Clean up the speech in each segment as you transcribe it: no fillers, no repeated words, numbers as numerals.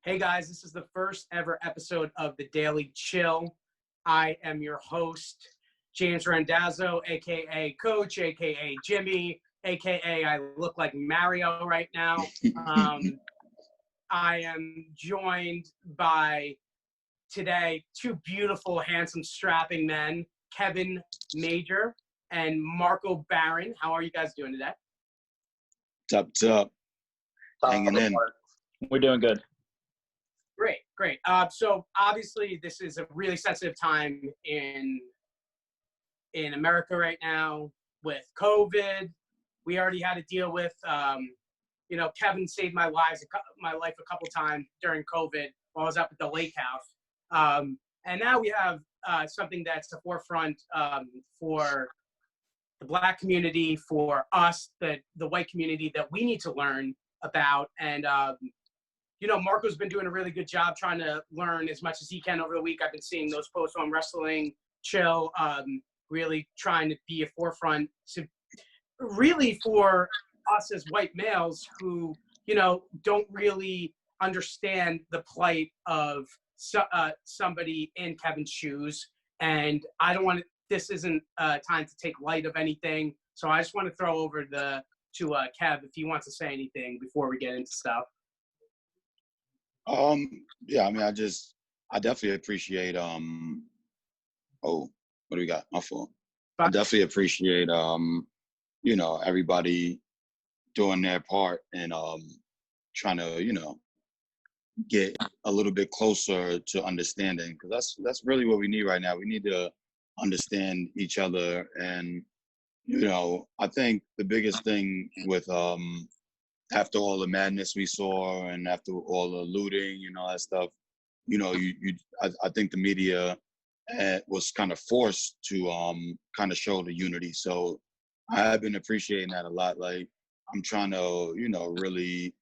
Hey guys, this is the first ever episode of the Daily Chill. I am your host, James Randazzo, aka Coach, aka Jimmy, aka I look like Mario right now. I am joined by today two beautiful, handsome, strapping men, Kevin Major and Marco Barron. How are you guys doing today? Top. Hanging in. We're doing good. Great. So obviously this is a really sensitive time in America right now with COVID. We already had to deal with, Kevin saved my life a couple times during COVID while I was up at the lake house. And now we have something that's the forefront for the Black community, for us, the white community that we need to learn about. And Marco's been doing a really good job trying to learn as much as he can over the week. I've been seeing those posts on Wrestling Chill, really trying to be a forefront to really for us as white males who, don't really understand the plight of somebody in Kevin's shoes. And I don't want to, this isn't time to take light of anything. So I just want to throw over to Kev if he wants to say anything before we get into stuff. Yeah, I mean, I definitely appreciate, what do we got? My fault. I definitely appreciate, everybody doing their part and, trying to, get a little bit closer to understanding, because that's really what we need right now. We need to understand each other. And, I think the biggest thing with, after all the madness we saw and after all the looting and all that stuff, I think the media was kind of forced to kind of show the unity. So I have been appreciating that a lot. Like, I'm trying to, really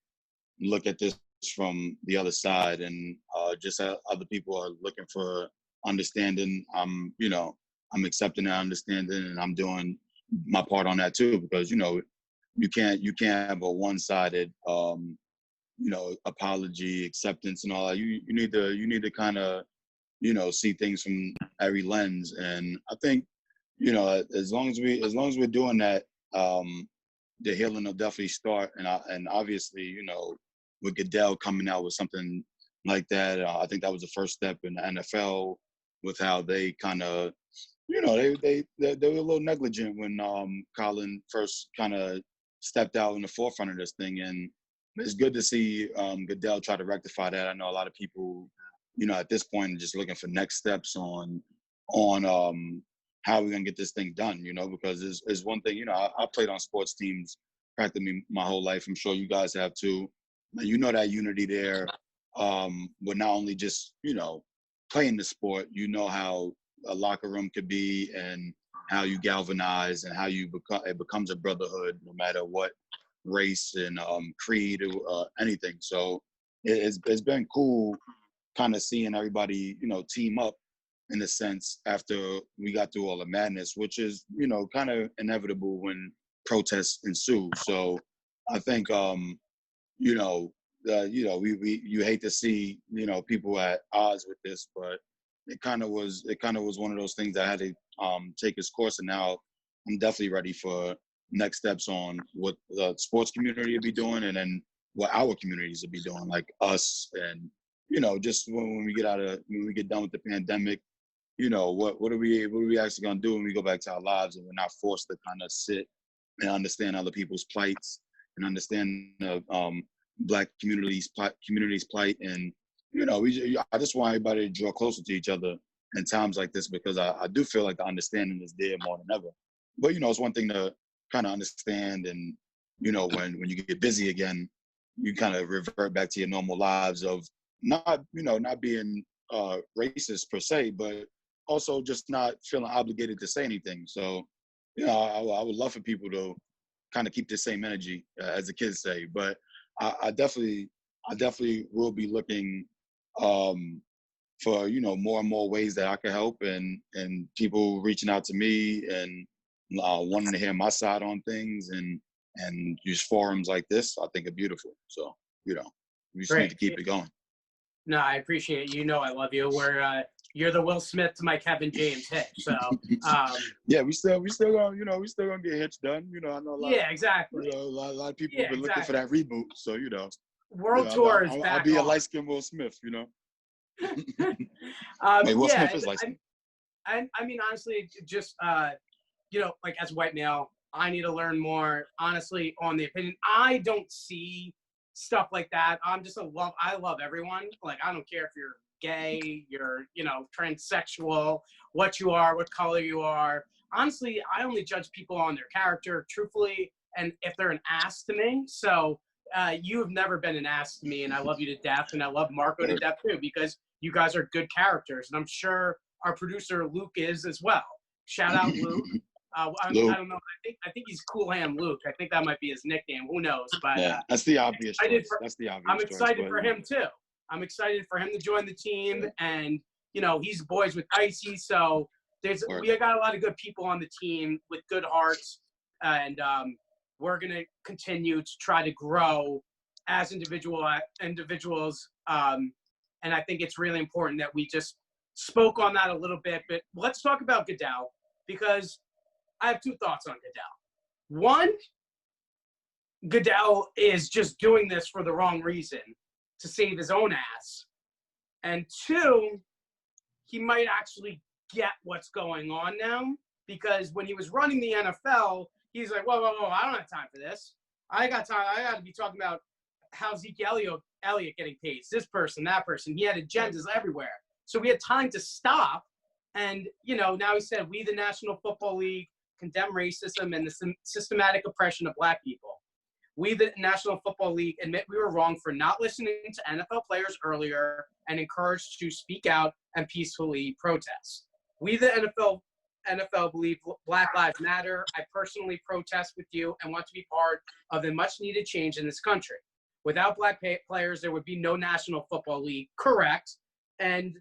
look at this from the other side, and just how other people are looking for understanding. I'm accepting that understanding, and I'm doing my part on that too, because, you can't have a one-sided apology, acceptance and all that. You need to kind of see things from every lens. And I think as long as we're doing that, the healing will definitely start. And obviously, with Goodell coming out with something like that, I think that was the first step in the NFL with how they kind of they were a little negligent when Colin first kind of stepped out in the forefront of this thing. And it's good to see Goodell try to rectify that. I know a lot of people, at this point are just looking for next steps on how we're gonna get this thing done, because it's one thing, I played on sports teams practically my whole life. I'm sure you guys have too. That unity there, but not only just, playing the sport, how a locker room could be and how you galvanize and how it becomes a brotherhood no matter what race and creed or anything. So it's been cool kind of seeing everybody, team up in a sense after we got through all the madness, which is, kind of inevitable when protests ensue. So I think, you hate to see, people at odds with this, but it kind of was one of those things that had to take its course. And now I'm definitely ready for next steps on what the sports community will be doing, and then what our communities will be doing, like us. And just when we get done with the pandemic, what are we actually going to do when we go back to our lives and we're not forced to kind of sit and understand other people's plights and understand the Black communities plight. And I just want everybody to draw closer to each other in times like this, because I do feel like the understanding is there more than ever. But it's one thing to kind of understand, and when you get busy again, you kind of revert back to your normal lives of not being racist per se, but also just not feeling obligated to say anything. So I would love for people to kind of keep the same energy, as the kids say. But I definitely will be looking for more and more ways that I can help, and people reaching out to me and wanting to hear my side on things, and use forums like this, I think are beautiful. So we just need to keep it going. No, I appreciate it. You know I love you. You're the Will Smith to my Kevin James hit. So Yeah, we still gonna we still gonna get hits done. I know yeah, exactly. a lot of people have Yeah, been looking for exactly. that reboot. So World tour is I'll back be a on. light skinned Will Smith. Wait, Will Yeah, Smith is light skinned. I mean honestly, just like as a white male, I need to learn more honestly on the opinion. I don't see stuff like that. I love everyone. Like I don't care if you're gay, you're, transsexual, what you are, what color you are. Honestly, I only judge people on their character, truthfully, and if they're an ass to me. So you have never been an ass to me, and I love you to death, and I love Marco to death too, because you guys are good characters, and I'm sure our producer Luke is as well. Shout out Luke. I Luke. don't know. I think he's Cool Hand Luke. I think that might be his nickname. Who knows? But Yeah, that's the obvious choice. That's the I'm obvious choice. excited for him too. I'm excited for him to join the team, and he's boys with ICEE. So we got a lot of good people on the team with good hearts, and we're gonna continue to try to grow as individuals. And I think it's really important that we just spoke on that a little bit. But let's talk about Goodell, because I have two thoughts on Goodell. One, Goodell is just doing this for the wrong reason, to save his own ass. And two, he might actually get what's going on now, because when he was running the NFL, he's like, whoa, I don't have time for this. I got to be talking about how Zeke Elliott getting paid, this person, that person. He had agendas everywhere. So we had time to stop. And, now he said, we, the National Football League, condemn racism and the systematic oppression of black people. We, the National Football League, admit we were wrong for not listening to NFL players earlier and encouraged to speak out and peacefully protest. We, the NFL believe Black Lives Matter. I personally protest with you and want to be part of the much-needed change in this country. Without black players, there would be no National Football League. Correct. And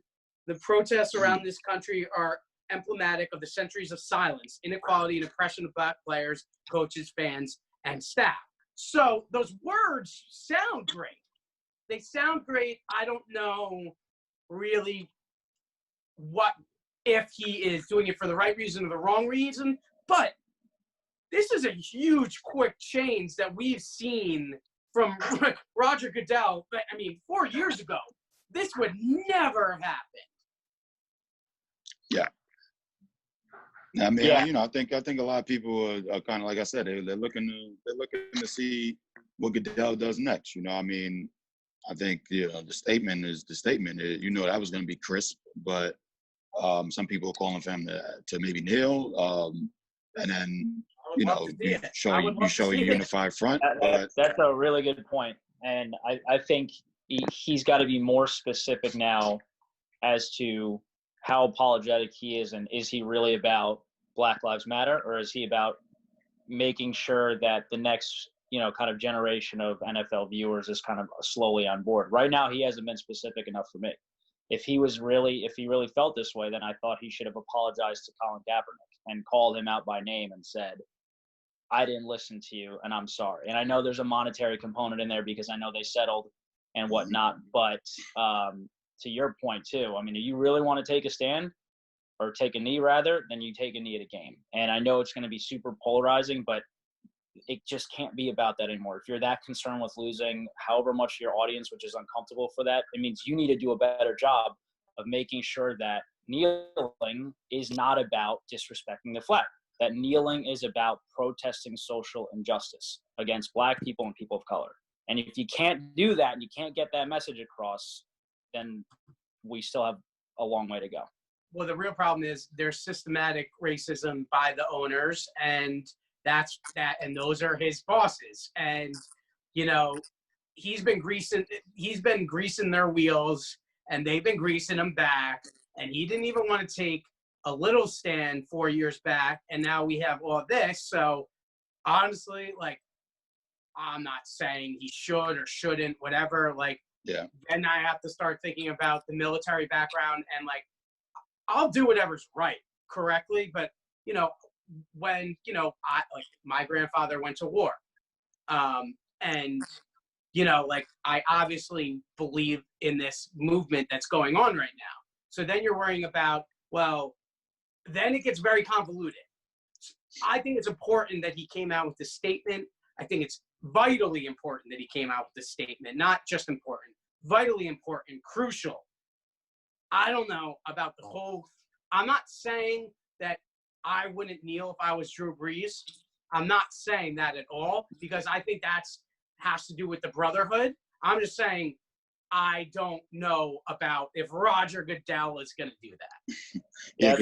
the protests around this country are emblematic of the centuries of silence, inequality, and oppression of black players, coaches, fans, and staff. So those words sound great. They sound great. I don't know really if he is doing it for the right reason or the wrong reason, but this is a huge, quick change that we've seen from Roger Goodell. I mean, 4 years ago, this would never have happened. Yeah. I mean, I think a lot of people are kind of, like I said, they're looking to see what Goodell does next. I mean, I think the statement is the statement. That was going to be crisp, but some people are calling for him to maybe kneel, and then you show a unified front. That's a really good point, and I think he's got to be more specific now as to how apologetic he is, and is he really about Black Lives Matter, or is he about making sure that the next kind of generation of NFL viewers is kind of slowly on board? Right now, he hasn't been specific enough for me. If he really felt this way, then I thought he should have apologized to Colin Kaepernick and called him out by name and said, I didn't listen to you and I'm sorry. And I know there's a monetary component in there because I know they settled and whatnot, but to your point too, I mean, if you really want to take a stand or take a knee rather, then you take a knee at a game. And I know it's going to be super polarizing, but it just can't be about that anymore. If you're that concerned with losing however much your audience, which is uncomfortable for that, it means you need to do a better job of making sure that kneeling is not about disrespecting the flag, that kneeling is about protesting social injustice against black people and people of color. And if you can't do that and you can't get that message across, then we still have a long way to go. Well, the real problem is there's systematic racism by the owners, and and those are his bosses. And he's been greasing their wheels, and they've been greasing him back. And he didn't even want to take a little stand 4 years back, and now we have all this. So honestly, I'm not saying he should or shouldn't, whatever. Yeah. Then I have to start thinking about the military background, and I'll do whatever's right, correctly. But when my grandfather went to war, and like I obviously believe in this movement that's going on right now. So then you're worrying about, well, then it gets very convoluted. I think it's important that he came out with the statement. I think it's vitally important that he came out with the statement, not just important, vitally important, crucial. I don't know about the whole, I'm not saying that I wouldn't kneel if I was Drew Brees. I'm not saying that at all, because I think that's has to do with the brotherhood. I'm just saying I don't know about if Roger Goodell is going to do that. Yeah,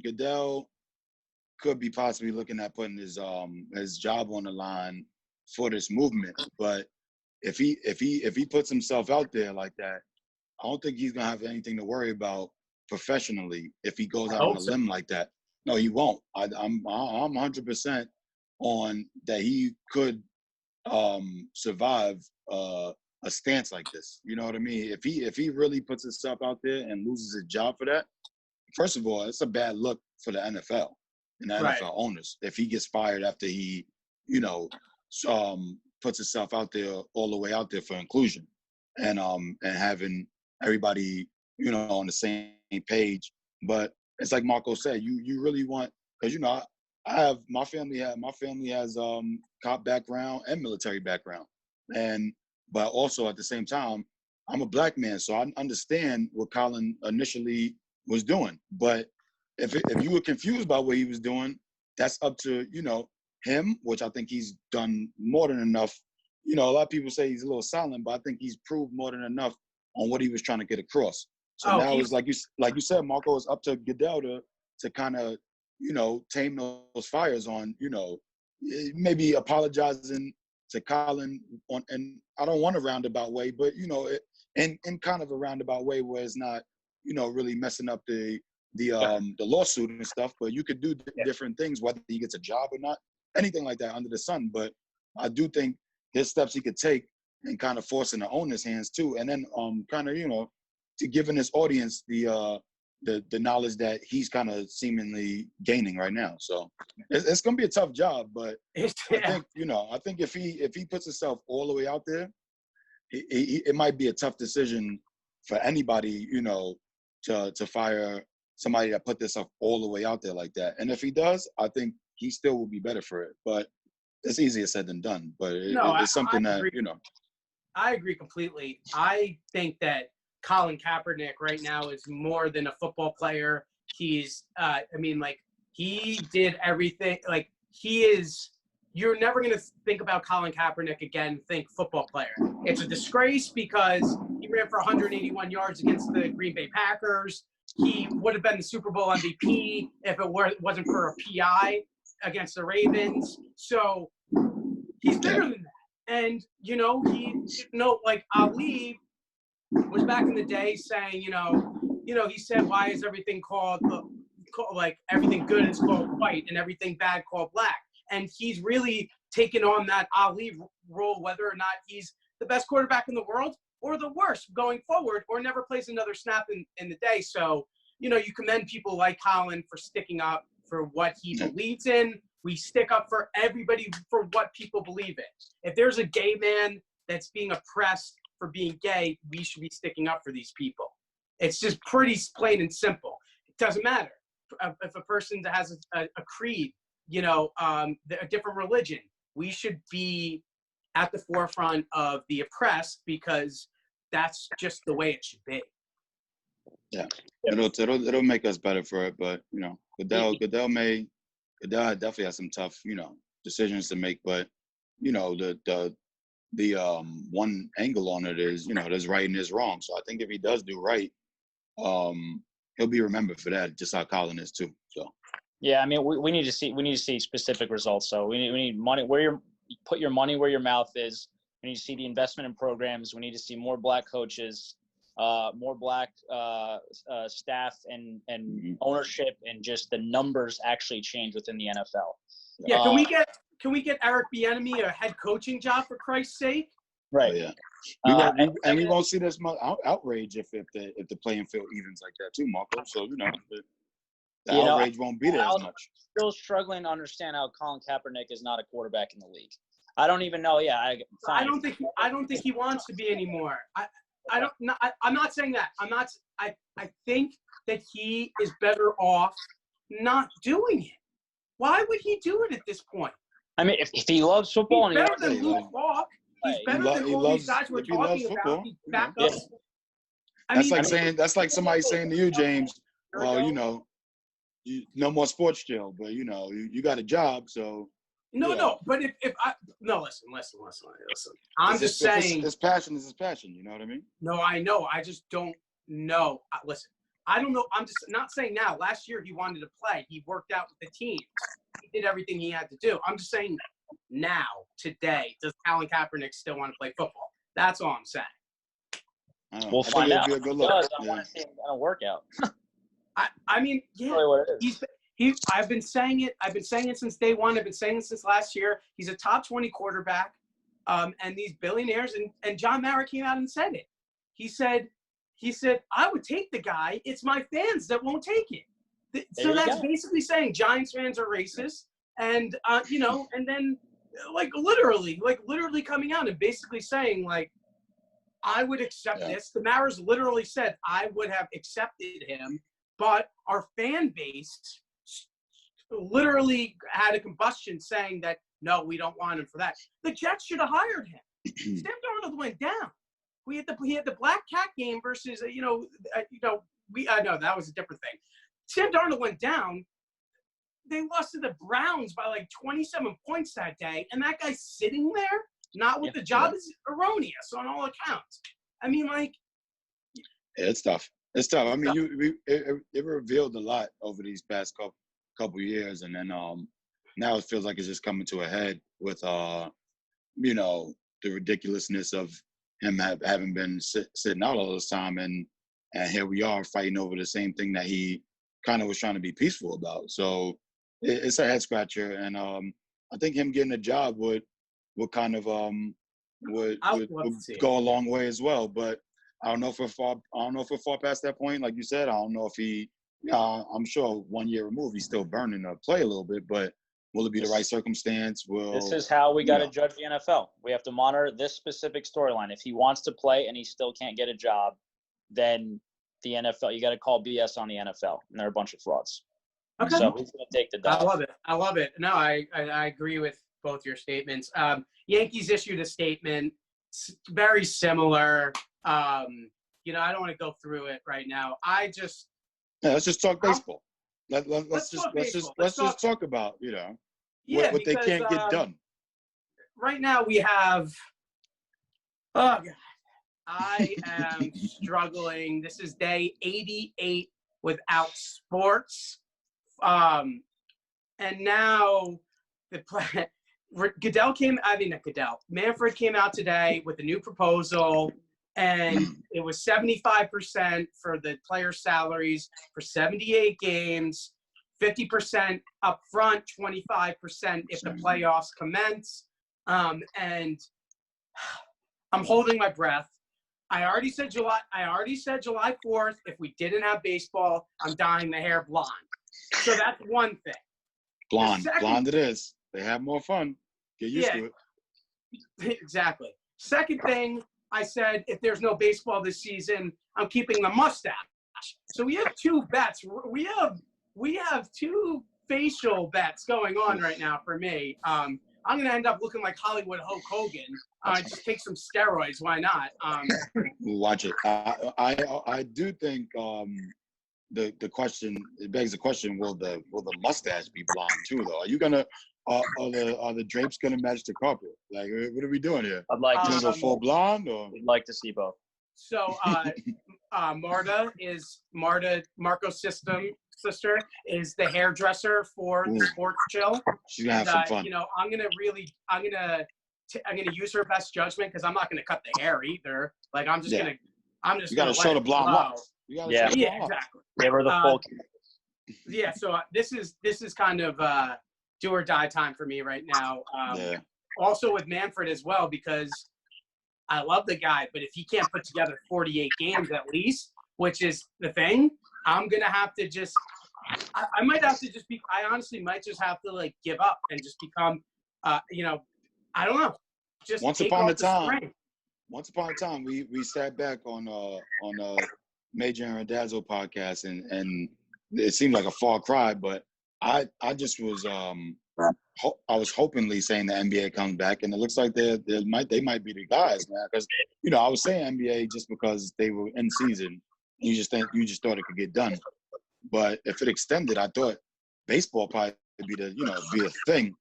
Goodell could be possibly looking at putting his job on the line for this movement. But if he puts himself out there like that, I don't think he's gonna have anything to worry about professionally if he goes out on a limb like that. No, he won't. I'm 100% on that. He could survive a stance like this. You know what I mean? If he really puts himself out there and loses his job for that, first of all, it's a bad look for the NFL and the NFL owners if he gets fired after he, puts himself out there all the way out there for inclusion and having everybody on the same page. But it's like Marco said, you really want, because I have my family has cop background and military background, but also at the same time I'm a black man, so I understand what Colin initially was doing. But if you were confused by what he was doing, that's up to him, which I think he's done more than enough. A lot of people say he's a little silent, but I think he's proved more than enough on what he was trying to get across. So now it's like you said, Marco, it's up to Goodell to kind of tame those fires on maybe apologizing to Colin on, and I don't want a roundabout way, but in kind of a roundabout way where it's not really messing up the lawsuit and stuff. But you could do different things, whether he gets a job or not, anything like that under the sun. But I do think there's steps he could take and kind of forcing the owner's hands too, and then kind of to giving his audience the knowledge that he's kind of seemingly gaining right now. So it's gonna be a tough job, but I think if he puts himself all the way out there, it might be a tough decision for anybody to fire somebody that put themselves all the way out there like that. And if he does, I think he still will be better for it. But it's easier said than done. But it's something I agree completely. I think that Colin Kaepernick right now is more than a football player. He's, he did everything. Like, he is, you're never going to think about Colin Kaepernick again, think football player. It's a disgrace because he ran for 181 yards against the Green Bay Packers. He would have been the Super Bowl MVP if it wasn't for a PI against the Ravens. So he's bigger than that. And, like Ali was back in the day saying, he said, why is everything called everything good is called white and everything bad called black? And he's really taken on that Ali role, whether or not he's the best quarterback in the world or the worst going forward or never plays another snap in the day. So, you commend people like Colin for sticking up for what he believes in. We stick up for everybody for what people believe in. If there's a gay man that's being oppressed for being gay, we should be sticking up for these people. It's just pretty plain and simple. It doesn't matter if a person has a creed, a different religion. We should be at the forefront of the oppressed because that's just the way it should be. Yeah, it'll make us better for it. But Goodell definitely has some tough decisions to make. But the one angle on it is there's right and there's wrong. So I think if he does do right, he'll be remembered for that, just how Colin is too. So yeah, we need to see specific results. So we need money put your money where your mouth is. We need to see the investment in programs. We need to see more black coaches, more black staff and ownership, and just the numbers actually change within the NFL. Yeah, can we get Eric Bieniemy a head coaching job for Christ's sake? Right. Oh, yeah. We won't see this much outrage if the playing field evens like that too, Marco. So the outrage won't be there as much. Still struggling to understand how Colin Kaepernick is not a quarterback in the league. I don't even know. Yeah, I don't think he wants to be anymore. I'm not saying that. I think that he is better off not doing it. Why would he do it at this point? I mean, if he loves football He's and better than Luke Falk. He's better than all these guys we're talking about. These backups. That's like somebody saying to you, James, well, no more sports jail, but you got a job, so. No, but if I listen. I'm just saying his passion is his passion. You know what I mean? No, I know. I just don't know. Listen, I don't know. I'm just not saying now. Last year he wanted to play. He worked out with the team. He did everything he had to do. I'm just saying now, today, does Colin Kaepernick still want to play football? That's all I'm saying. We'll find out. Be a good look. I want to see him in a workout. I mean, yeah. Really what it is. I've been saying it. I've been saying it since day one. I've been saying it since last year. He's a top 20 quarterback. And these billionaires and John Mara came out and said it. He said, I would take the guy. It's my fans that won't take it. So that's basically saying Giants fans are racist. And, and then literally coming out and basically saying, like, I would accept this. The Maras literally said, I would have accepted him, but our fan base literally had a combustion saying that, no, we don't want him for that. The Jets should have hired him. Sam Darnold went down. He had the Black Cat game versus, no, that was a different thing. Sam Darnold went down. They lost to the Browns by like 27 points that day, and that guy's sitting there, not with the job, is erroneous on all accounts. I mean, like, it's tough. It's tough. I mean, it revealed a lot over these past couple years, and then now it feels like it's just coming to a head with the ridiculousness of him having been sitting out all this time, and here we are fighting over the same thing that he kind of was trying to be peaceful about. So it's a head scratcher, and I think him getting a job would kind of would go a long way as well. But I don't know if we're far past that point. Like you said, I don't know if he. I'm sure 1 year removed, he's still burning to play a little bit, but will it be the right circumstance? This is how we got to judge the NFL. We have to monitor this specific storyline. If he wants to play and he still can't get a job, then the NFL, you got to call BS on the NFL, and they're a bunch of frauds. Okay. So who's going to take the dog? I love it. No, I agree with both your statements. Yankees issued a statement very similar. I don't want to go through it right now. Let's just talk baseball. Let's just talk about what they can't get done. Right now we have. Oh God, I am struggling. This is day 88 without sports, and now Manfred came out today with a new proposal. And it was 75% for the player salaries for 78 games, 50% up front, 25% if the playoffs commence. And I'm holding my breath. I already said July 4th. If we didn't have baseball, I'm dyeing the hair blonde. So that's one thing. Blonde it is. They have more fun. Get used to it. Exactly. Second thing, I said, if there's no baseball this season, I'm keeping the mustache. So we have two bets. We have two facial bets going on right now for me. I'm going to end up looking like Hollywood Hulk Hogan. Just take some steroids. Why not? Watch it. I do think the question, it begs the question: Will the mustache be blonde too? Though, are you gonna? Are the drapes gonna match the carpet? Like, what are we doing here? I'd like to go full blonde, or we'd like to see both. So, Marco's sister is the hairdresser for the Sports Chill. She's gonna have some fun. I'm gonna use her best judgment because I'm not gonna cut the hair either. Like, I'm just you gotta show the blonde locks. Exactly. They were the full. Yeah. So this is kind of do or die time for me right now. Also with Manfred as well, because I love the guy, but if he can't put together 48 games at least, which is the thing, I'm going to have to just – I might have to just be – I honestly might just have to, like, give up and just become I I don't know. Just Once take upon off a the time, spring. we sat back on Major and Dazzle podcast, and it seemed like a far cry, but I just was I was hopingly saying the NBA comes back, and it looks like they might be the guys, man. Because I was saying NBA just because they were in season. You just thought it could get done, but if it extended, I thought baseball probably be the thing,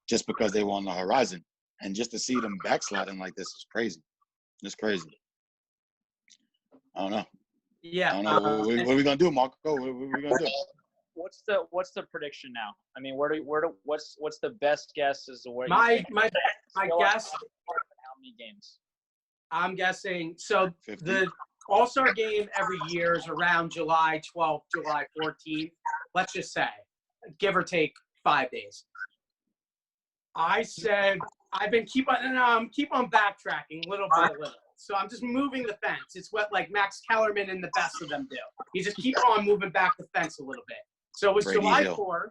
just because they were on the horizon, and just to see them backsliding like this is crazy. It's crazy. I don't know. Yeah. I don't know. What are we gonna do, Marco? What are we gonna do? What's the prediction now? I mean, what's the best guess as to where my guess? How many games? I'm guessing. So 50? the All-Star game every year is around July 12th, July 14th. Let's just say, give or take 5 days. I said I've been keep on backtracking little by little. So I'm just moving the fence. It's what like Max Kellerman and the best of them do. You just keep on moving back the fence a little bit. So it was Brady July Hill. 4th.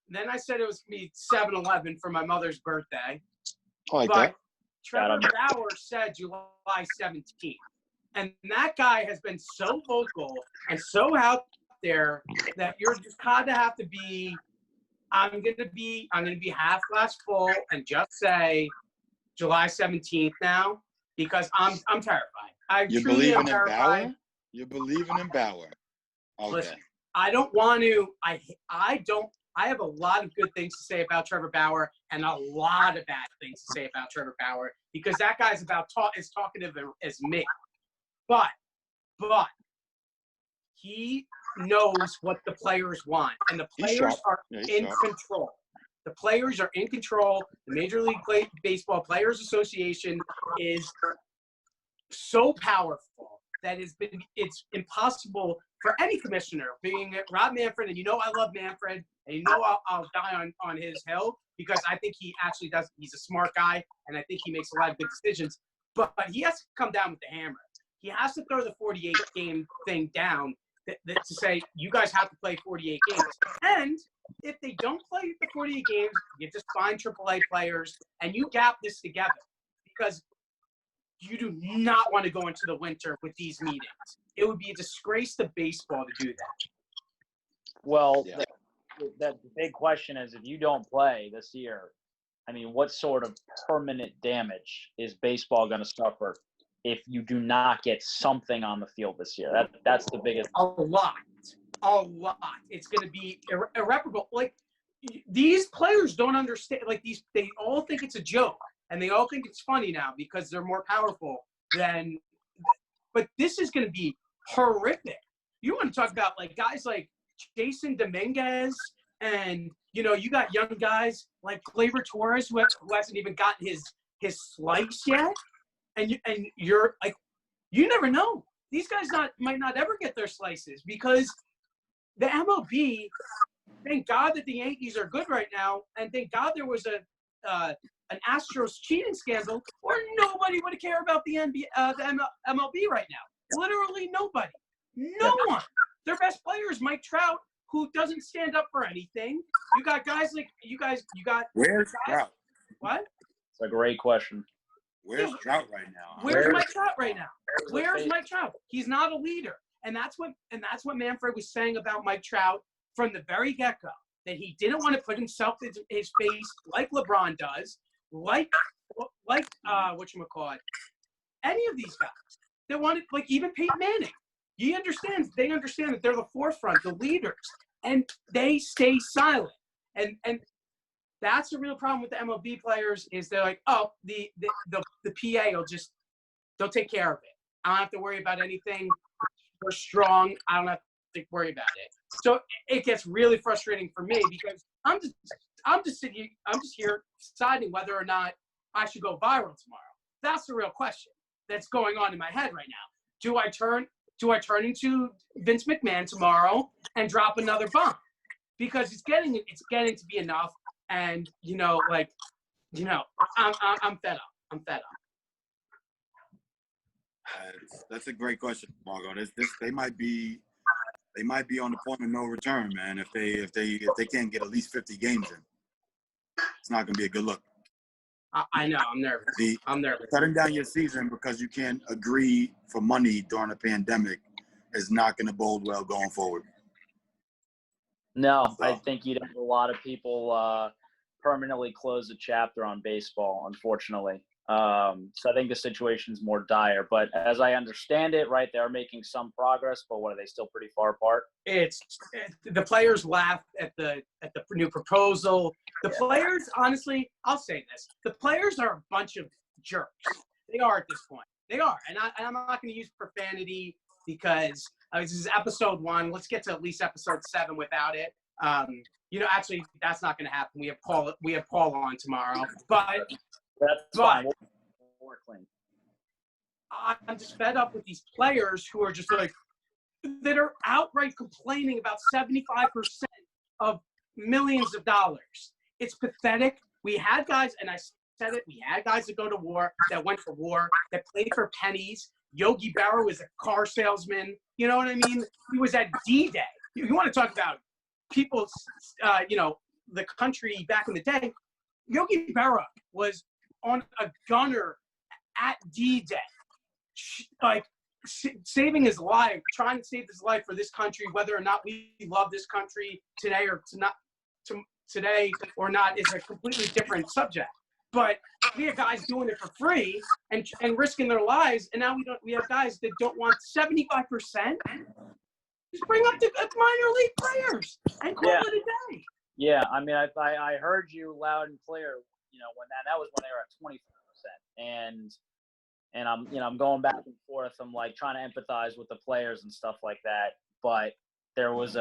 Then I said it was going to be 7/11 for my mother's birthday. I like But that. Trevor Bauer said July 17th. And that guy has been so vocal and so out there that you're just kind of have to be I'm gonna be half glass full and just say July 17th now because I'm terrified. You're truly am believing in terrified. Bauer? You're believing in Bauer. Okay. Listen, I don't want to. I have a lot of good things to say about Trevor Bauer and a lot of bad things to say about Trevor Bauer because that guy's as talkative as me. But he knows what the players want, and the players are in control. The players are in control. The Major League Baseball Players Association is so powerful that it's impossible for any commissioner, being Rob Manfred, and I love Manfred, and I'll die on his hill because I think he actually does. He's a smart guy, and I think he makes a lot of good decisions. But he has to come down with the hammer. He has to throw the 48-game thing down to say, you guys have to play 48 games. And if they don't play the 48 games, you just find AAA players and you gap this together because you do not want to go into the winter with these meetings. It would be a disgrace to baseball to do that. Well, the big question is if you don't play this year, I mean, what sort of permanent damage is baseball going to suffer if you do not get something on the field this year? That's the biggest. A lot. It's going to be irreparable. Like, these players don't understand. Like, they all think it's a joke, and they all think it's funny now because they're more powerful than. But this is going to be horrific. You want to talk about like guys like Jason Dominguez, and you got young guys like Gleyber Torres who hasn't even gotten his slice yet. And you're like, you never know. These guys might not ever get their slices because the MLB. Thank God that the Yankees are good right now, and thank God there was an Astros cheating scandal, or nobody would care about the MLB right now. Literally nobody, no one. Their best player is Mike Trout, who doesn't stand up for anything. You got guys like you got. Where's Trout? What? It's a great question. Where's Trout right now? Where's Mike Trout right now? Where's Mike Trout? He's not a leader. And that's what Manfred was saying about Mike Trout from the very get-go, that he didn't want to put himself in his face like LeBron does, like whatchamacallit, any of these guys. They wanted, like even Peyton Manning. They understand that they're the forefront, the leaders, and they stay silent. And that's the real problem with the MLB players is they're like, oh, the PA they'll take care of it. I don't have to worry about anything. We're strong. I don't have to worry about it. So it gets really frustrating for me because I'm just here deciding whether or not I should go viral tomorrow. That's the real question that's going on in my head right now. Do I turn into Vince McMahon tomorrow and drop another bomb? Because it's getting to be enough. And I'm fed up. I'm fed up. That's a great question, Margo. They might be on the point of no return, man. If they can't get at least 50 games in, it's not gonna be a good look. I know. I'm nervous. I'm nervous. Cutting down your season because you can't agree for money during a pandemic is not going to bode well going forward. No, I think you'd have a lot of people permanently close the chapter on baseball, unfortunately. So I think the situation's more dire. But as I understand it, right, they're making some progress, but what, are they still pretty far apart? It's the players laugh at the new proposal. The players, honestly, I'll say this: the players are a bunch of jerks. They are at this point. They are, and I'm not going to use profanity because this is episode 1. Let's get to at least episode 7 without it. Actually, that's not going to happen. We have Paul on tomorrow, but that's fine. We're clean. I'm just fed up with these players who are just like that are outright complaining about 75% of millions of dollars. It's pathetic. We had guys, and I said it, we had guys that go to war, that went for war, that played for pennies. Yogi Berra was a car salesman. You know what I mean? He was at D-Day. You want to talk about people's, the country back in the day. Yogi Berra was on a gunner at D-Day, like saving his life, trying to save his life for this country, whether or not we love this country today today or not is a completely different subject. But we have guys doing it for free and risking their lives, and now we have guys that don't want 75%. Just bring up the minor league players and call it a day. Yeah, I mean, I heard you loud and clear. When that was when they were at 25%, and I'm going back and forth. I'm like trying to empathize with the players and stuff like that. But there was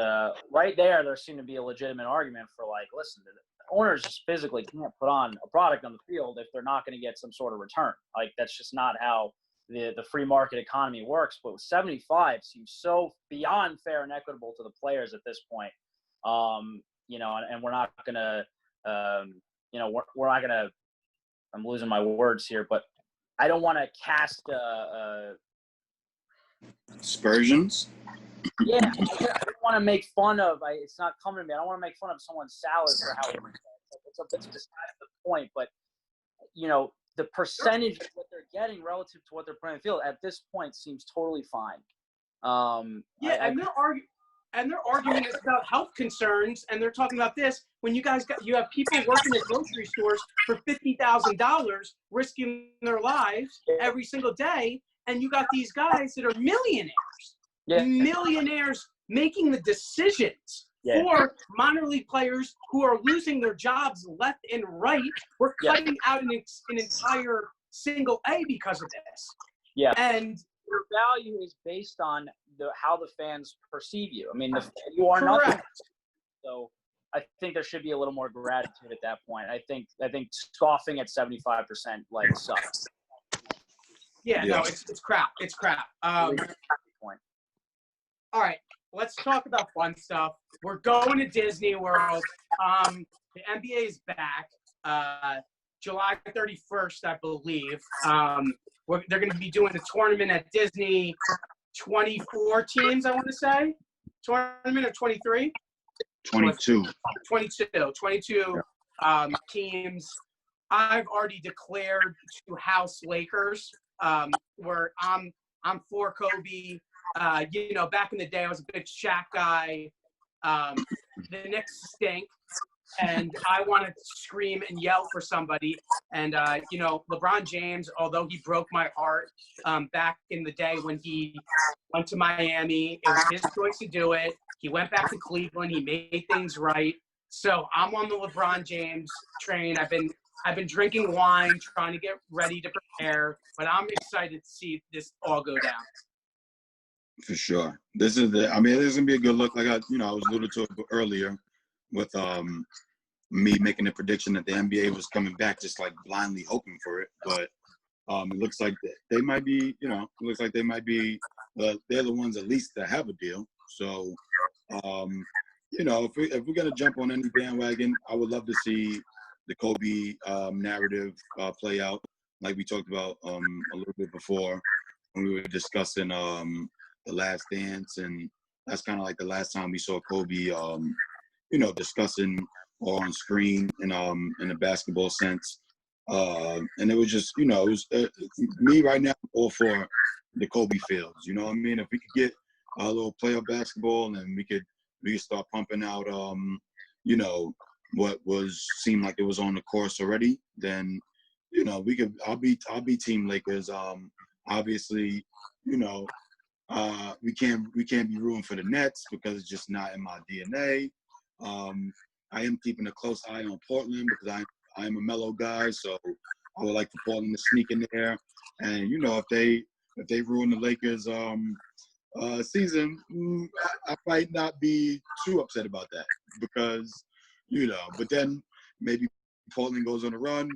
right there seemed to be a legitimate argument for like, listen, the owners just physically can't put on a product on the field if they're not going to get some sort of return. Like that's just not how the free market economy works. But with 75 seems so beyond fair and equitable to the players at this point. And we're not going to, we're not going to, I'm losing my words here, but I don't want to cast aspersions. Yeah, I don't want to make fun of. It's not coming to me. I don't want to make fun of someone's salary for how it's beside the point. But the percentage of what they're getting relative to what they're putting in the field at this point seems totally fine. Their argument is about health concerns, and they're talking about this when you have people working at grocery stores for $50,000, risking their lives every single day, and you got these guys that are millionaires making the decisions for minor league players who are losing their jobs left and right. We're cutting out an entire single A because of this. Yeah, and your value is based on how the fans perceive you. I mean, you are nothing. So I think there should be a little more gratitude at that point. I think scoffing at 75% like sucks. Yeah, no, it's crap. It's crap. All right, let's talk about fun stuff. We're going to Disney World. The NBA is back. July 31st, I believe. They're going to be doing a tournament at Disney. 24 teams, I want to say. Tournament of 23? 22. 22 teams. I've already declared to house Lakers. Where I'm for Kobe. Back in the day, I was a big Shaq guy. The Knicks stink. And I want to scream and yell for somebody. And, LeBron James, although he broke my heart back in the day when he went to Miami, it was his choice to do it. He went back to Cleveland. He made things right. So I'm on the LeBron James train. I've been drinking wine, trying to get ready to prepare, but I'm excited to see this all go down. For sure. This is going to be a good look. Like I was alluding to it earlier with me making a prediction that the NBA was coming back, just like blindly hoping for it. But it looks like they might be, they're the ones at least that have a deal. So, if we're going to jump on any bandwagon, I would love to see the Kobe narrative play out, like we talked about a little bit before when we were discussing The Last Dance, and that's kind of like the last time we saw Kobe, discussing or on screen in a basketball sense. And it was just, you know, it was me right now, all for the Kobe Fields. You know what I mean? If we could get a little playoff basketball and we could start pumping out, you know, what seemed like it was on the course already, then, you know, I'll be Team Lakers. Obviously, you know, we can't be rooting for the Nets because it's just not in my DNA. I am keeping a close eye on Portland because I am a mellow guy, so I would like for Portland to sneak in there. And you know, if they ruin the Lakers season, I might not be too upset about that because, you know, but then maybe Portland goes on a run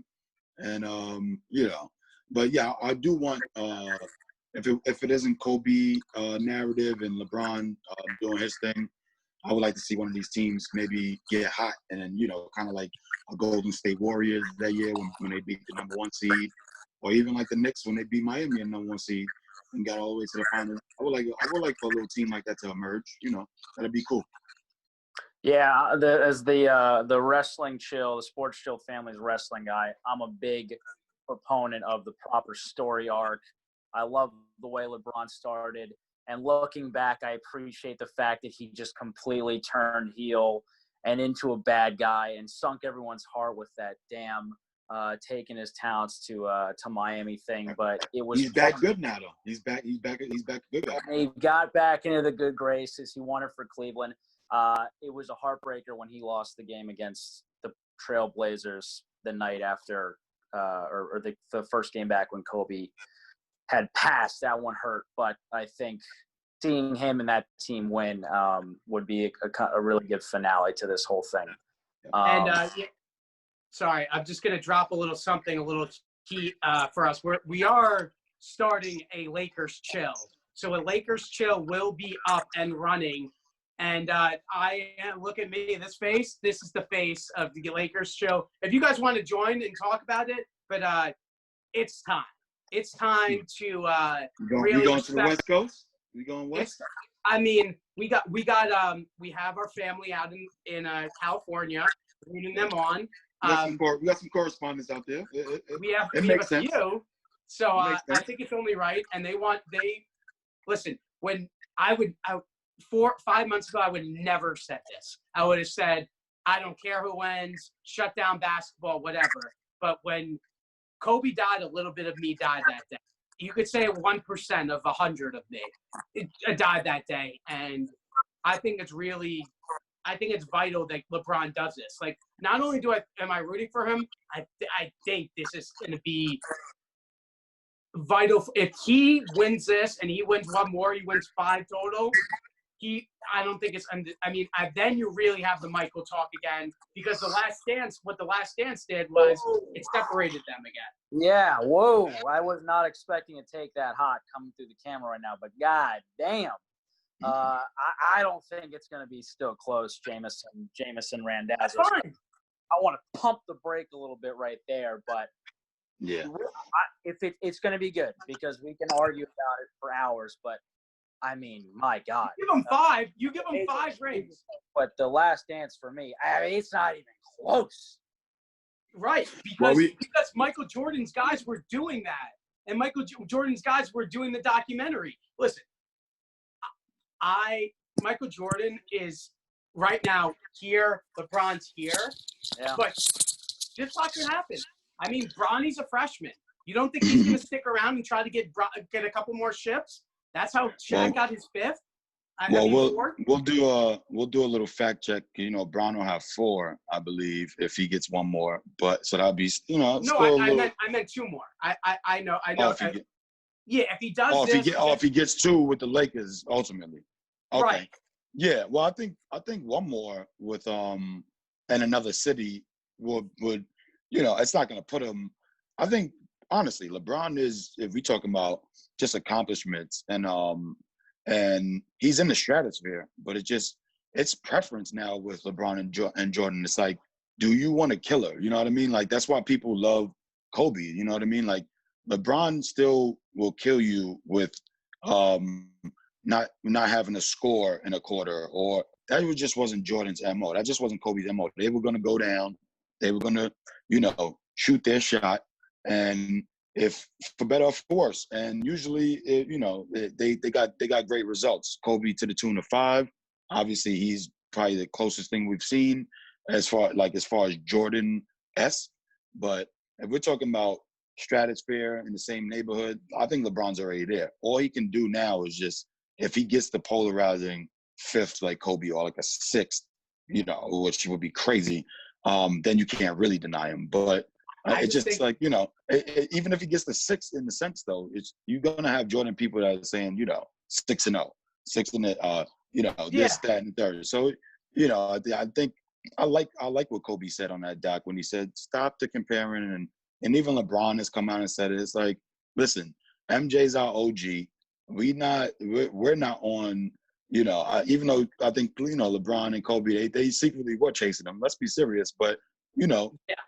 and you know, but yeah, I do want if it isn't Kobe narrative and LeBron doing his thing, I would like to see one of these teams maybe get hot and then, you know, kind of like a Golden State Warriors that year when they beat the #1 seed, or even like the Knicks when they beat Miami in #1 seed and got all the way to the finals. I would like for a little team like that to emerge. You know, that'd be cool. Yeah, as the wrestling chill, the sports chill family's wrestling guy, I'm a big proponent of the proper story arc. I love the way LeBron started. And looking back, I appreciate the fact that he just completely turned heel and into a bad guy and sunk everyone's heart with that damn taking his talents to Miami thing. But it was he's back good now though. He's back good guy. He got back into the good graces. He won it for Cleveland. It was a heartbreaker when he lost the game against the Trailblazers the night after, or the first game back when Kobe had passed. That one hurt, but I think seeing him and that team win would be a really good finale to this whole thing. Sorry, I'm just going to drop a little key for us. We are starting a Lakers chill. So a Lakers chill will be up and running. And look at me, this face. This is the face of the Lakers chill. If you guys want to join and talk about it, but it's time. It's time to really. We going to the West Coast? We going west? I mean, we have our family out in California, rooting them on. We got some correspondents out there. We have a few. So I think it's only right. And listen, when 5 months ago, I would never have said this. I would have said, I don't care who wins, shut down basketball, whatever. But when Kobe died, a little bit of me died that day. You could say 1% of 100 of me died that day. And I think it's vital that LeBron does this. Like, not only am I rooting for him, I think this is going to be vital. If he wins this and he wins one more, he wins 5 total. I don't think it's. I mean, then you really have the Michael talk again, because what the Last Dance did was it separated them again. Yeah, whoa! I was not expecting to take that hot coming through the camera right now, but god damn, I don't think it's going to be still close. Jameson Randazzo. I want to pump the brake a little bit right there, but yeah, it's going to be good because we can argue about it for hours, but. I mean, my God. You give them 5. You give them 5 rings. But the Last Dance for me, I mean, it's not even close. Right, because Michael Jordan's guys were doing that, and Michael Jordan's guys were doing the documentary. Listen, Michael Jordan is right now here. LeBron's here, but just watch what happens. I mean, Bronny's a freshman. You don't think he's going to stick around and try to get a couple more ships? That's how Shaq got his 5th. We'll do a little fact check. You know, Brown will have 4, I believe, if he gets one more. But so that'll be, you know. No, I meant 2 more. I know. If he does if he gets 2 with the Lakers ultimately. Okay. Right. Yeah. Well, I think one more with in another city would you know, it's not going to put him. I think honestly, LeBron is, if we talking about just accomplishments, and he's in the stratosphere, but it's preference now with LeBron and Jordan. It's like, do you want a killer? You know what I mean? Like, that's why people love Kobe. You know what I mean? Like, LeBron still will kill you with not having a score in a quarter, or that just wasn't Jordan's MO. That just wasn't Kobe's MO. They were going to go down. They were going to, you know, shoot their shot, and if for better or for worse. And usually, they got great results. Kobe to the tune of 5. Obviously, he's probably the closest thing we've seen as far as Jordan S. But if we're talking about stratosphere in the same neighborhood, I think LeBron's already there. All he can do now is just, if he gets the polarizing 5th like Kobe, or like a 6th, which would be crazy, then you can't really deny him. But it's just think, like, even if he gets the 6th in the sense, though, you're gonna have Jordan people that are saying, 6-0, 6 in the, this, that, and third. So, I think I like what Kobe said on that doc when he said, stop the comparing, and even LeBron has come out and said it. It's like, listen, MJ's our OG. We're not on, even though I think, LeBron and Kobe, they secretly were chasing him. Let's be serious. But,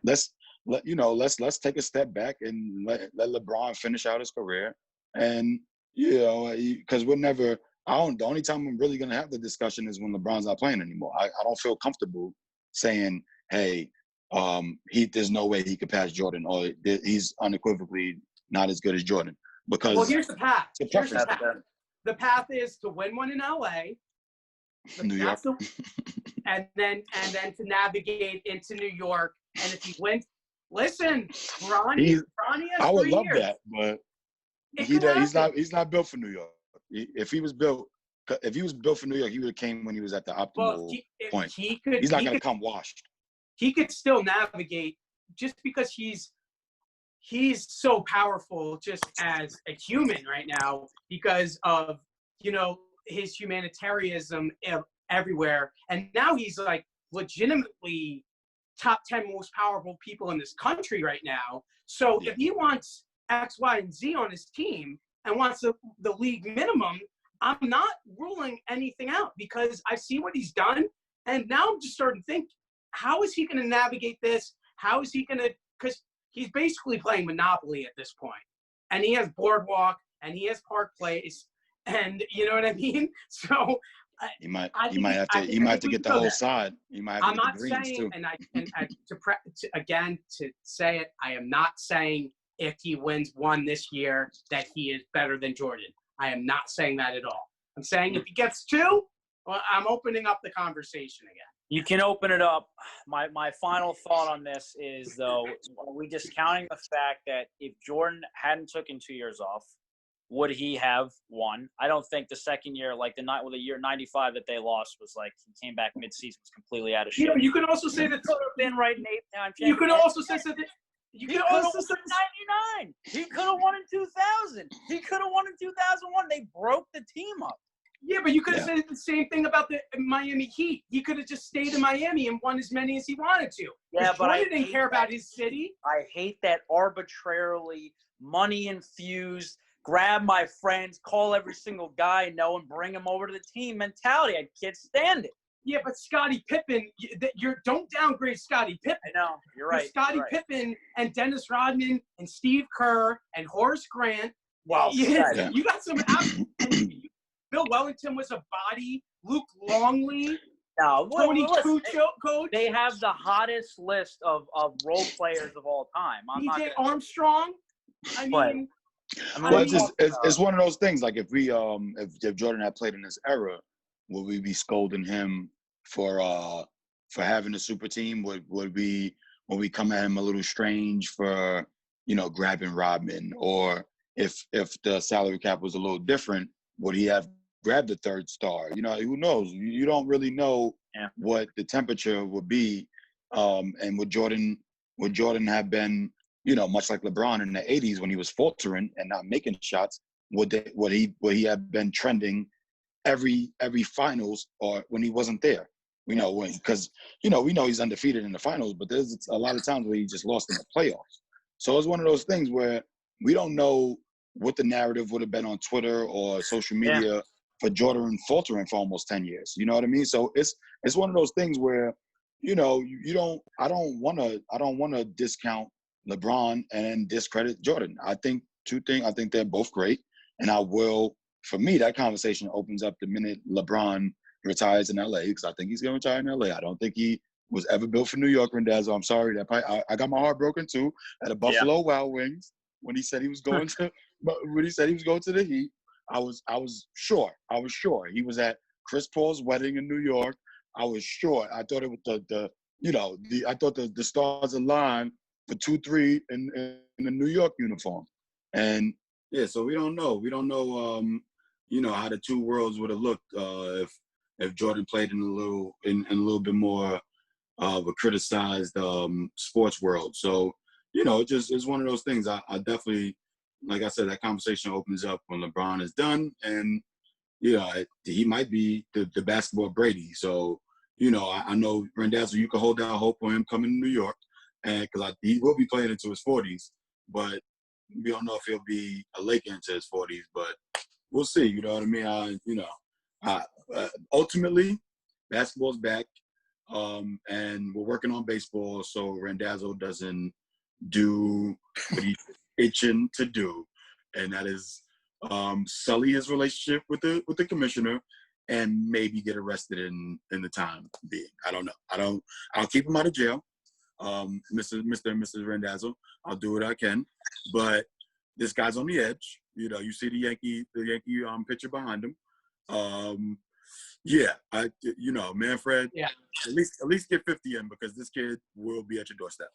let's take a step back and let LeBron finish out his career. And, because the only time I'm really going to have the discussion is when LeBron's not playing anymore. I don't feel comfortable saying, hey, there's no way he could pass Jordan, or he's unequivocally not as good as Jordan. Because here's the path. The path is to win one in LA, New York, and then to navigate into New York. And if he wins, listen, Bronny has I would 3 love years. that, but he's not built for New York. If he was built for New York, he would have came when he was at the optimal point. He's not going to come washed. He could still navigate, just because he's so powerful just as a human right now, because of, his humanitarianism everywhere. And now he's like legitimately top 10 most powerful people in this country right now. So if he wants X, Y, and Z on his team and wants the league minimum, I'm not ruling anything out, because I see what he's done. And now I'm just starting to think, how is he going to navigate this? How is he going to, because he's basically playing Monopoly at this point. And he has Boardwalk, and he has Park Place, and you know what I mean? So he might have to get the whole side. He might have to get the greens too. To say it, I am not saying if he wins one this year that he is better than Jordan. I am not saying that at all. I'm saying if he gets 2, well, I'm opening up the conversation again. You can open it up. My final thought on this is, though, are we discounting the fact that if Jordan hadn't taken 2 years off, would he have won? I don't think the second year, like the year 95 that they lost, was like he came back midseason, was completely out of shape. You could also say that could have been right in 8-time. You could also say that. He could have won in 99. He could have won in 2000. He could have won in 2001. They broke the team up. Yeah, but you could have said the same thing about the Miami Heat. He could have just stayed in Miami and won as many as he wanted to. Yeah, but I didn't care about his city. I hate that arbitrarily money-infused, grab my friends, call every single guy I know, and bring him over to the team mentality. I can't stand it. Yeah, but Scottie Pippen, don't downgrade Scottie Pippen. I know, you're right. Scottie Pippen and Dennis Rodman and Steve Kerr and Horace Grant. Wow, you got some. Bill Wellington was a body. Luke Longley. Tony Kukoc. They have the hottest list of role players of all time. DJ Armstrong. It's one of those things. Like if Jordan had played in this era, would we be scolding him for having a super team? Would we come at him a little strange for grabbing Rodman? Or if the salary cap was a little different, would he have grabbed the 3rd star? Who knows? You don't really know what the temperature would be. And would Jordan have been, much like LeBron in the 80s when he was faltering and not making shots? Would he have been trending every finals, or when he wasn't there? Because we know he's undefeated in the finals, but there's a lot of times where he just lost in the playoffs. So it's one of those things where we don't know what the narrative would have been on Twitter or social media for Jordan faltering for almost 10 years. You know what I mean? So it's one of those things where, I don't want to discount LeBron and discredit Jordan. I think they're both great. And for me, that conversation opens up the minute LeBron retires in LA, because I think he's going to retire in LA. I don't think he was ever built for New York, Rendazzo. I'm sorry that I got my heart broken too at a Buffalo Wild Wings when he said he was going to the Heat. I was sure. He was at Chris Paul's wedding in New York. I was sure. I thought it was I thought the stars aligned for 2-3 in the New York uniform. And yeah, so we don't know. We don't know how the two worlds would have looked if Jordan played in a little bit more of a criticized sports world. So, it's one of those things. I definitely, like I said, that conversation opens up when LeBron is done, and he might be the basketball Brady. So, I know Rendazzo, you can hold out hope on him coming to New York, and because he will be playing into his 40s, but we don't know if he'll be a Laker into his 40s, but we'll see. You know what I mean? Ultimately, basketball's back, and we're working on baseball, so Rendazzo doesn't do what he's itching to do, and that is sully his relationship with the commissioner and maybe get arrested in the time being. I don't know. I'll keep him out of jail, Mr. and Mrs. Rendazzo. I'll do what I can, but this guy's on the edge. You see the Yankee pitcher behind him. Manfred. Yeah. At least get 50 in, because this kid will be at your doorstep.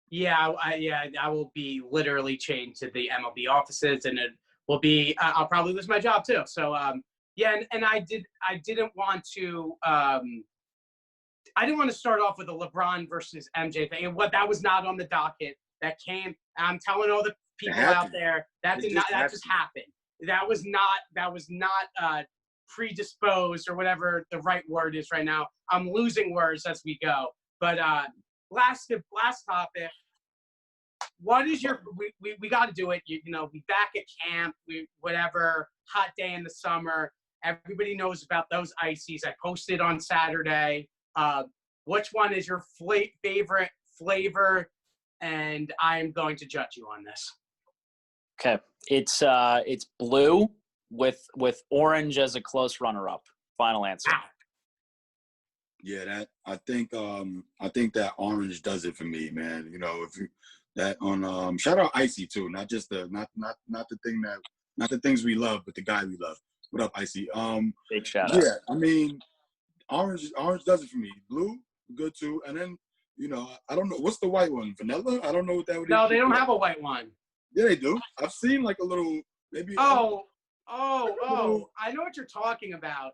Yeah, I will be literally chained to the MLB offices, and it will be. I'll probably lose my job too. So and I didn't want to. I didn't want to start off with a LeBron versus MJ thing. What that was not on the docket. That came. I'm telling all the people out there that just happened. That was not predisposed, or whatever the right word is right now. I'm losing words as we go. But last topic. What is your? We got to do it. We back at camp. Whatever, hot day in the summer. Everybody knows about those ICEEs. I posted on Saturday. Which one is your favorite flavor? And I'm going to judge you on this. Okay, it's blue with orange as a close runner-up. Final answer. Wow. Yeah, I think that orange does it for me, man. If you that on shout out ICEE too, not just not the things we love, but the guy we love. What up, ICEE? Big shout out. Yeah, I mean, orange does it for me. Blue, good too. And then I don't know what's the white one. Vanilla? I don't know what that would be. No, they don't have a white one. Yeah, they do. I've seen like a little maybe. Oh! I know what you're talking about.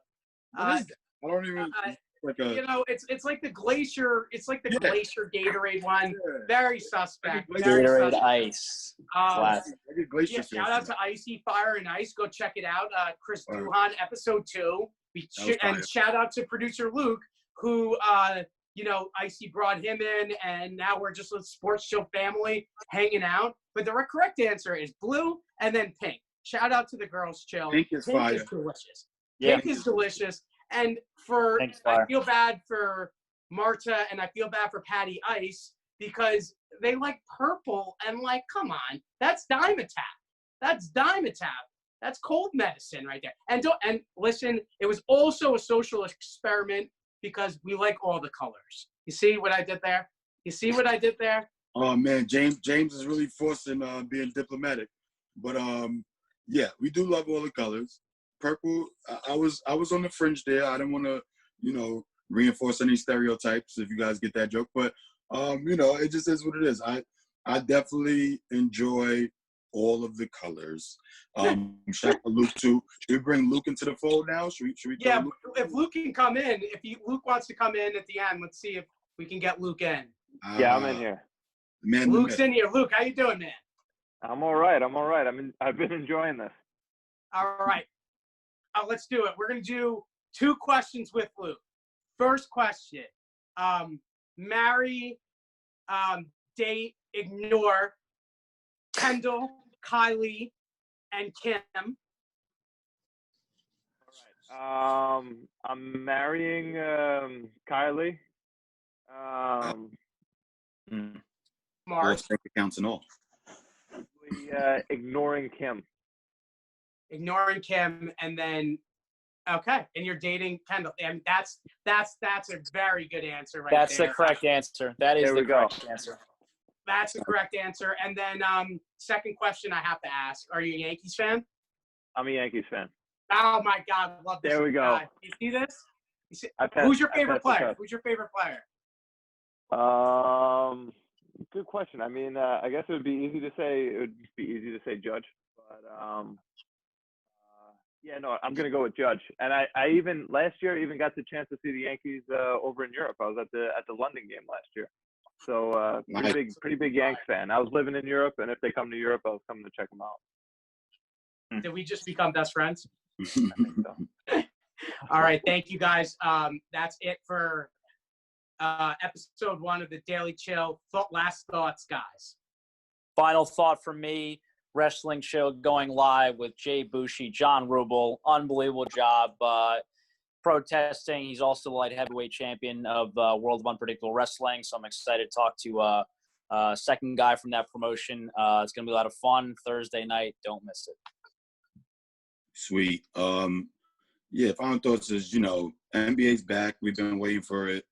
What is that? I don't even. Like it's like the glacier. It's like the glacier Gatorade one. Yeah. Very suspect. Gatorade Ice. Classic. Shout out to ICEE Fire and Ice. Go check it out. Chris Duhan, episode 2. And shout out to producer Luke, who ICEE brought him in, and now we're just a sports show family hanging out. But the correct answer is blue and then pink. Shout out to the girls. Chill. Pink is fire. Is delicious. Yeah. Pink is delicious. And I feel bad for Marta and I feel bad for Patty Ice, because they like purple, and come on, that's Dimetap. That's cold medicine right there. And listen, it was also a social experiment, because we like all the colors. You see what I did there? Oh man, James is really forcing being diplomatic, but yeah, we do love all the colors. Purple, I was on the fringe there. I didn't want to, reinforce any stereotypes, if you guys get that joke. But it just is what it is. I definitely enjoy all of the colors. Shout out to Luke too. Should we bring Luke into the fold now? Should we? Yeah, if Luke can come in, Luke wants to come in at the end, let's see if we can get Luke in. Yeah, I'm in here. Luke's in here. Luke, how you doing, man? I'm all right. I've been enjoying this. All right. Let's do it. We're going to do 2 questions with Luke. First question. Marry, date, ignore Kendall, Kylie, and Kim. All right. I'm marrying Kylie. Smart. Bank accounts and all. Ignoring Kim. Ignoring Kim, and then Okay, and you're dating Kendall, and that's a very good answer right That's there. the correct answer. That is There we the go. correct answer. That's the correct answer. And then second question I have to ask: are you a Yankees fan? I'm a Yankees fan. Oh my God, love this There we go. guy. You see this? I Who's your passed favorite the player? test. Who's your favorite player? Good question. I mean, I guess it would be easy to say Judge, but yeah, no, I'm gonna go with Judge. And I even last year even got the chance to see the Yankees over in Europe. I was at the London game last year, so pretty big Yanks fan. I was living in Europe, and if they come to Europe, I was coming to check them out. Did we just become best friends? I think so. All right, thank you guys. That's it for episode 1 of the Daily Chill. Last thoughts, guys. Final thought from me, wrestling show going live with Jay Bushi, John Rubel. Unbelievable job protesting. He's also the light heavyweight champion of World of Unpredictable Wrestling, so I'm excited to talk to second guy from that promotion. It's going to be a lot of fun Thursday night. Don't miss it. Sweet. Yeah, final thoughts is, NBA's back. We've been waiting for it.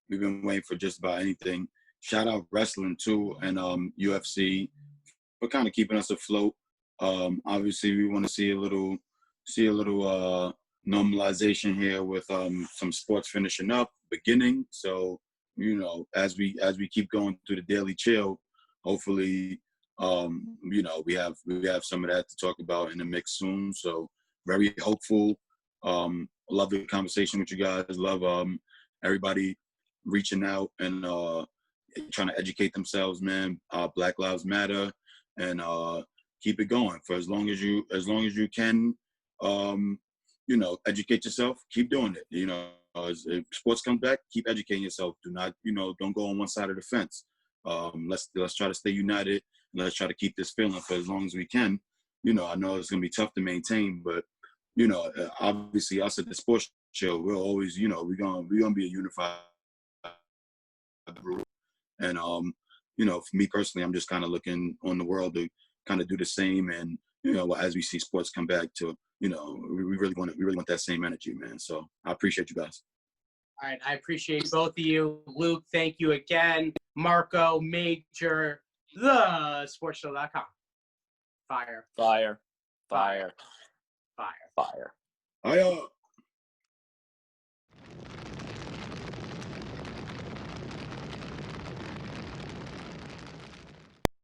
We've been waiting for just about anything. Shout out wrestling too, and UFC for kind of keeping us afloat. Obviously we want to see a little normalization here with some sports finishing up, beginning. So, as we keep going through the Daily Chill, hopefully we have some of that to talk about in the mix soon. So very hopeful. Love the conversation with you guys. Love everybody reaching out and trying to educate themselves, man. Black Lives Matter, and keep it going for as long as you can. Educate yourself. Keep doing it. If sports comes back, keep educating yourself. Do not, don't go on one side of the fence. Let's try to stay united. Let's try to keep this feeling for as long as we can. I know it's gonna be tough to maintain, but obviously us at the sports show, we're always, we're gonna be a unified group. And for me personally, I'm just kind of looking on the world to kind of do the same. And as we see sports come back to, we really want that same energy, man. So I appreciate you guys. All right, I appreciate both of you. Luke, thank you again. Marco, Major, thesportshow.com. Fire. Fire. Fire. Fire. Hiya.